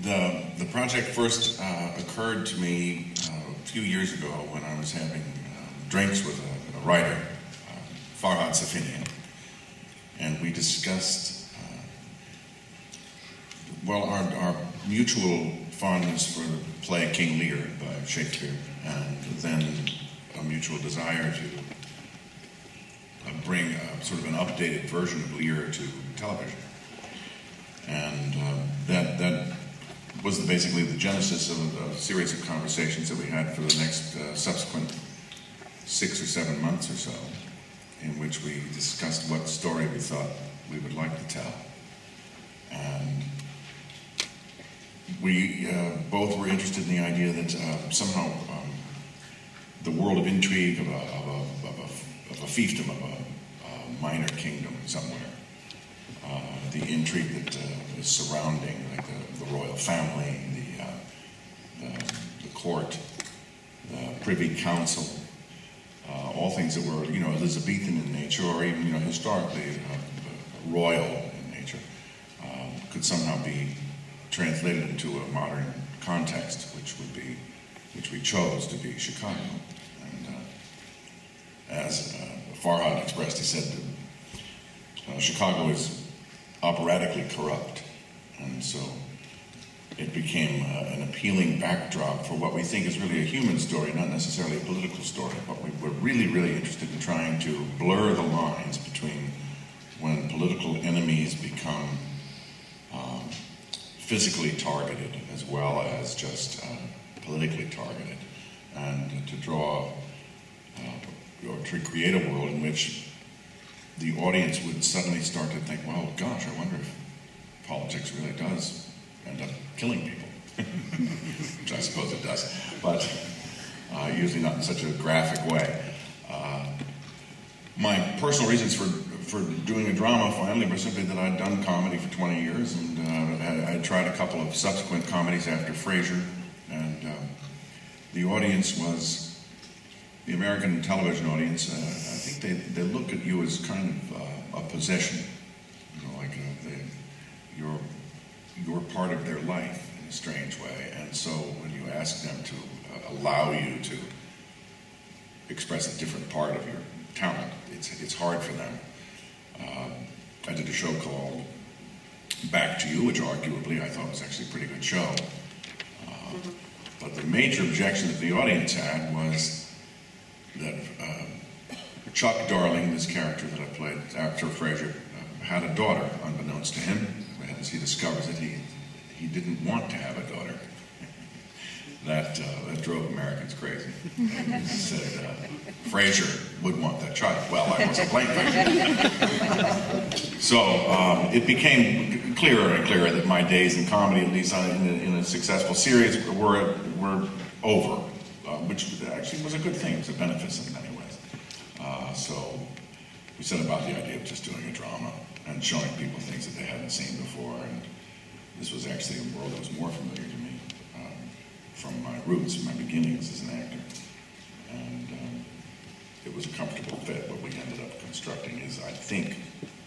The project first occurred to me a few years ago when I was having drinks with a writer, Farhad Safinian, and we discussed our mutual fondness for the play King Lear by Shakespeare, and then a mutual desire to bring sort of an updated version of Lear to television. And that was basically the genesis of a series of conversations that we had for the next subsequent 6 or 7 months or so, in which we discussed what story we thought we would like to tell. And we both were interested in the idea that somehow the world of intrigue of a fiefdom, of a minor kingdom somewhere, the intrigue that is surrounding, like the royal family, the court, the Privy Council, all things that were, Elizabethan in nature, or even, historically royal in nature, could somehow be translated into a modern context, which we chose to be Chicago. And as Farhad expressed, he said, Chicago is operatically corrupt, and so it became an appealing backdrop for what we think is really a human story, not necessarily a political story, but we were really, really interested in trying to blur the lines between when political enemies become physically targeted as well as just politically targeted, and to draw or to create a world in which the audience would suddenly start to think, well, gosh, I wonder if politics really does end up killing people, which I suppose it does, but usually not in such a graphic way. My personal reasons for doing a drama finally were simply that I'd done comedy for 20 years, and I'd tried a couple of subsequent comedies after Frasier, and the audience was, the American television audience, I think they look at you as kind of a possession, like you're part of their life in a strange way. And so when you ask them to allow you to express a different part of your talent, it's hard for them. I did a show called Back to You, which arguably I thought was actually a pretty good show. But the major objection that the audience had was that Chuck Darling, this character that I played after Frasier, had a daughter, unbeknownst to him. As he discovers it, he didn't want to have a daughter. That drove Americans crazy. He said, Frasier would want that child. Well, I wasn't playing Frasier. So it became clearer and clearer that my days in comedy, at least in a successful series, were over, which actually was a good thing. It was a benefit in many ways. So we set about the idea of just doing a drama and showing people things that they hadn't seen before. And this was actually a world that was more familiar to me from my roots, my beginnings as an actor. And it was a comfortable fit. What we ended up constructing is, I think,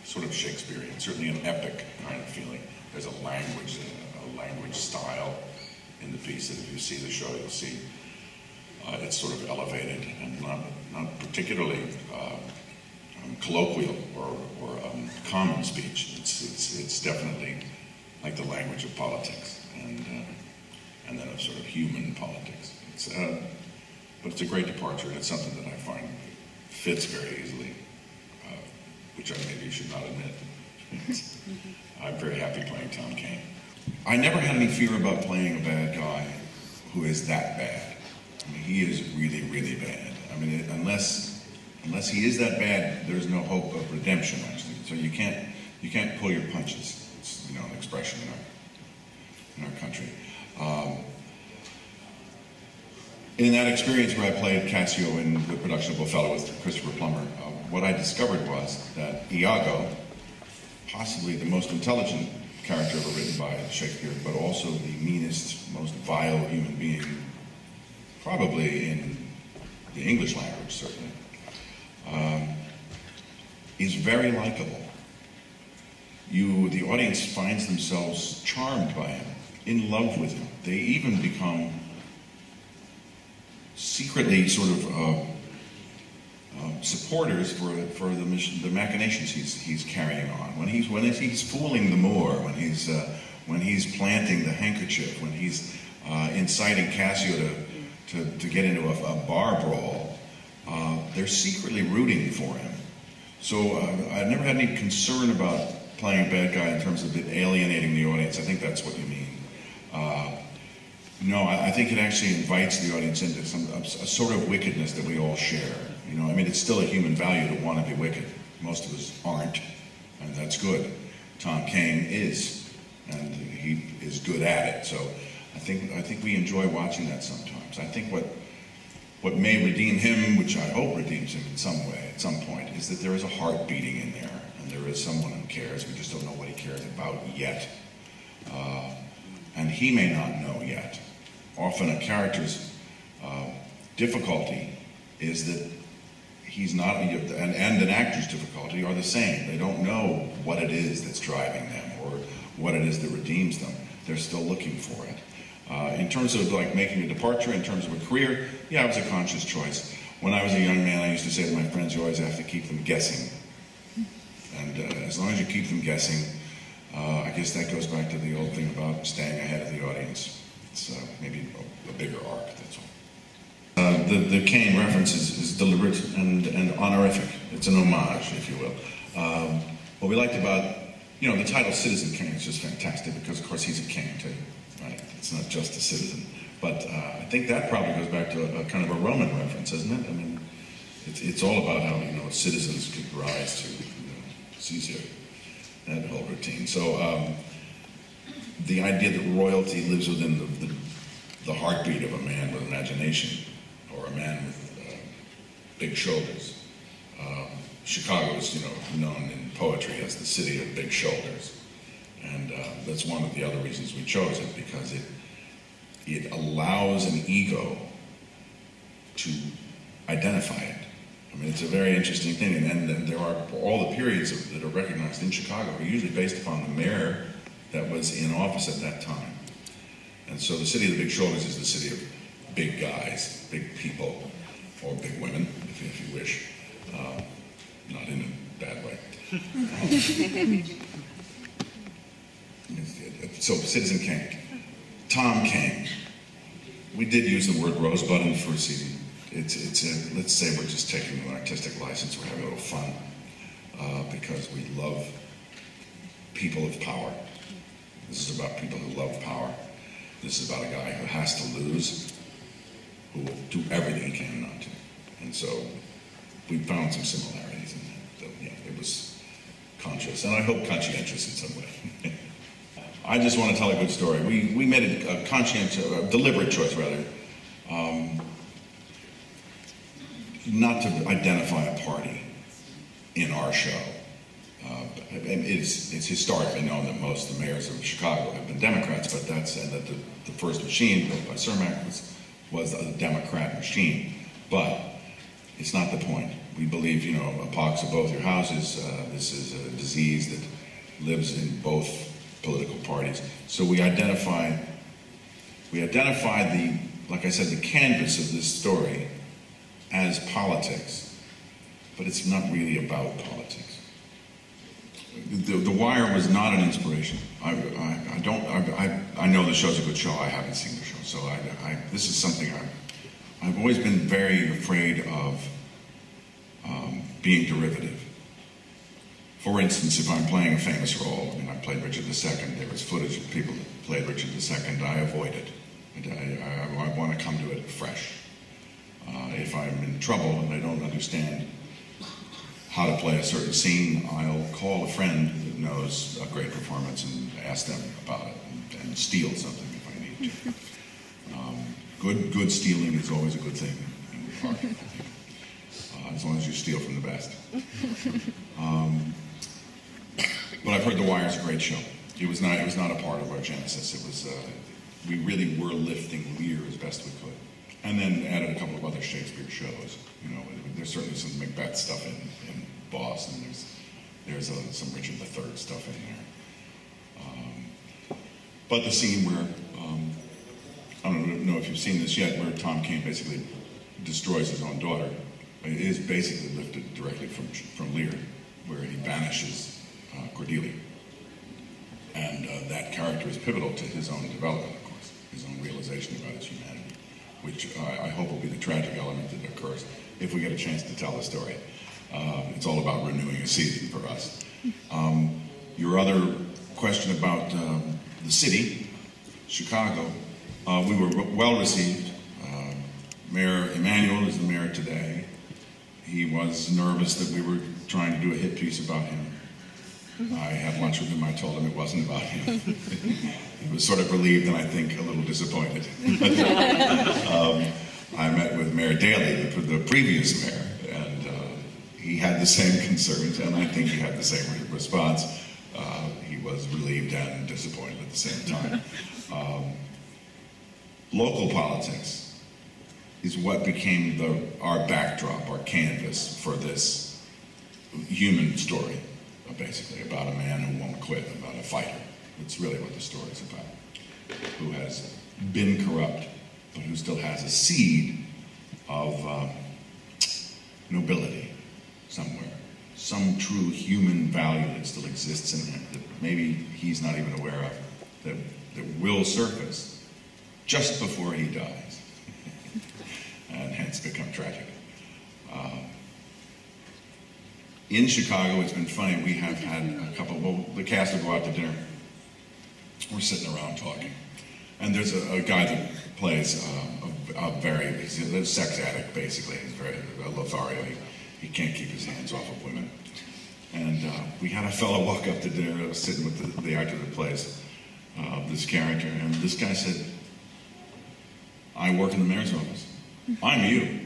sort of Shakespearean, certainly an epic kind of feeling. There's a language style in the piece that if you see the show, you'll see it's sort of elevated and not particularly colloquial or common speech. It's definitely like the language of politics and then of sort of human politics. But it's a great departure, and it's something that I find fits very easily, which I maybe should not admit. I'm very happy playing Tom Kane. I never had any fear about playing a bad guy who is that bad. I mean, he is really, really bad. I mean, unless he is that bad, there's no hope of redemption, actually. So you can't pull your punches. It's an expression in our country. In that experience where I played Cassio in the production of Othello with Christopher Plummer, what I discovered was that Iago, possibly the most intelligent character ever written by Shakespeare, but also the meanest, most vile human being, probably in the English language, certainly, is very likable. The audience finds themselves charmed by him. in love with him. They even become secretly sort of supporters for the mission, the machinations he's carrying on. When he's fooling the Moor, when he's planting the handkerchief, when he's inciting Cassio to get into a bar brawl, they're secretly rooting for him. So I've never had any concern about playing a bad guy in terms of it alienating the audience. I think that's what you mean. No, I think it actually invites the audience into a sort of wickedness that we all share. You know, I mean, it's still a human value to want to be wicked. Most of us aren't, and that's good. Tom Kane is, and he is good at it. So I think we enjoy watching that sometimes. I think what may redeem him, which I hope redeems him in some way, at some point, is that there is a heart beating in there, and there is someone who cares. We just don't know what he cares about yet. And he may not know yet. Often a character's difficulty is that he's not, and an actor's difficulty are the same. They don't know what it is that's driving them or what it is that redeems them. They're still looking for it. In terms of like making a departure, in terms of a career, yeah, it was a conscious choice. When I was a young man, I used to say to my friends, you always have to keep them guessing. And as long as you keep them guessing, I guess that goes back to the old thing about staying ahead of the audience. It's maybe a bigger arc, that's all. The Kane reference is deliberate and honorific. It's an homage, if you will. What we liked about, the title Citizen Kane is just fantastic because, of course, he's a king, too. Right? It's not just a citizen. But I think that probably goes back to a kind of a Roman reference, isn't it? I mean, it's all about how, citizens could rise to Caesar, that whole routine. So the idea that royalty lives within the heartbeat of a man with imagination, or a man with big shoulders. Chicago is, known in poetry as the city of big shoulders. And that's one of the other reasons we chose it, because it allows an ego to identify it. I mean, it's a very interesting thing, and there are all the periods that are recognized in Chicago are usually based upon the mayor that was in office at that time. And so the city of the big shoulders is the city of big guys, big people, or big women, if you wish. Not in a bad way. So, Citizen Kane. Tom Kane. We did use the word rosebud in the first season. Let's say we're just taking an artistic license, we're having a little fun, because we love people of power. This is about people who love power. This is about a guy who has to lose, who will do everything he can not to. And so we found some similarities in that. It was conscious, and I hope conscientious in some way. I just want to tell a good story. We made a deliberate choice, rather, not to identify a party in our show. It's historically known that most of the mayors of Chicago have been Democrats, but and that the first machine built by Cermak was a Democrat machine. But it's not the point. We believe, a pox of both your houses. This is a disease that lives in both political parties. So we identify like I said, the canvas of this story as politics, but it's not really about politics. The Wire was not an inspiration. I know the show's a good show. I haven't seen the show, so this is something I've always been very afraid of being derivative. For instance, if I'm playing a famous role, I played Richard II, there was footage of people that played Richard II, I avoid it. I want to come to it fresh. If I'm in trouble and I don't understand how to play a certain scene, I'll call a friend that knows a great performance and ask them about it and steal something if I need to. Good stealing is always a good thing in art, I think. As long as you steal from the best. But I've heard The Wire is a great show. It was not a part of our genesis. It was we really were lifting Lear as best we could, and then added a couple of other Shakespeare shows. There's certainly some Macbeth stuff in Boston. There's some Richard III stuff in there. But the scene where, I don't know if you've seen this yet, where Tom Kane basically destroys his own daughter, it is basically lifted directly from Lear, where he banishes Cordelia. And that character is pivotal to his own development, of course, his own realization about his humanity, which I hope will be the tragic element that occurs if we get a chance to tell the story. It's all about renewing a season for us. Your other question about the city, Chicago, we were well received. Mayor Emanuel is the mayor today. He was nervous that we were trying to do a hit piece about him. I had lunch with him. I told him it wasn't about him. He was sort of relieved and I think a little disappointed. I met with Mayor Daley, the previous mayor, and he had the same concerns, and I think he had the same response. He was relieved and disappointed at the same time. Local politics is what became our backdrop, our canvas for this human story, basically, about a man who won't quit, about a fighter. It's really what the story's about, who has been corrupt, but who still has a seed of nobility somewhere, some true human value that still exists in him that maybe he's not even aware of, that will surface just before he dies, and hence become tragic. In Chicago, it's been funny, we have had a couple, well, the cast will go out to dinner. We're sitting around talking. And there's a guy that plays he's a sex addict, basically. He's a Lothario. He can't keep his hands off of women. And we had a fellow walk up to dinner. I was sitting with the actor that plays this character, and this guy said, "I work in the mayor's office. I'm you."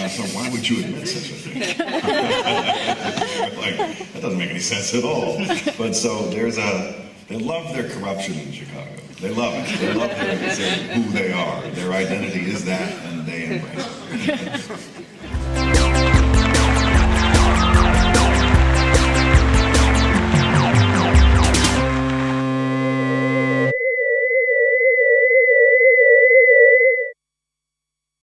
So why would you admit such a thing? Like, that doesn't make any sense at all. But so they love their corruption in Chicago. They love it. They love who they are. Their identity is that, and they embrace it.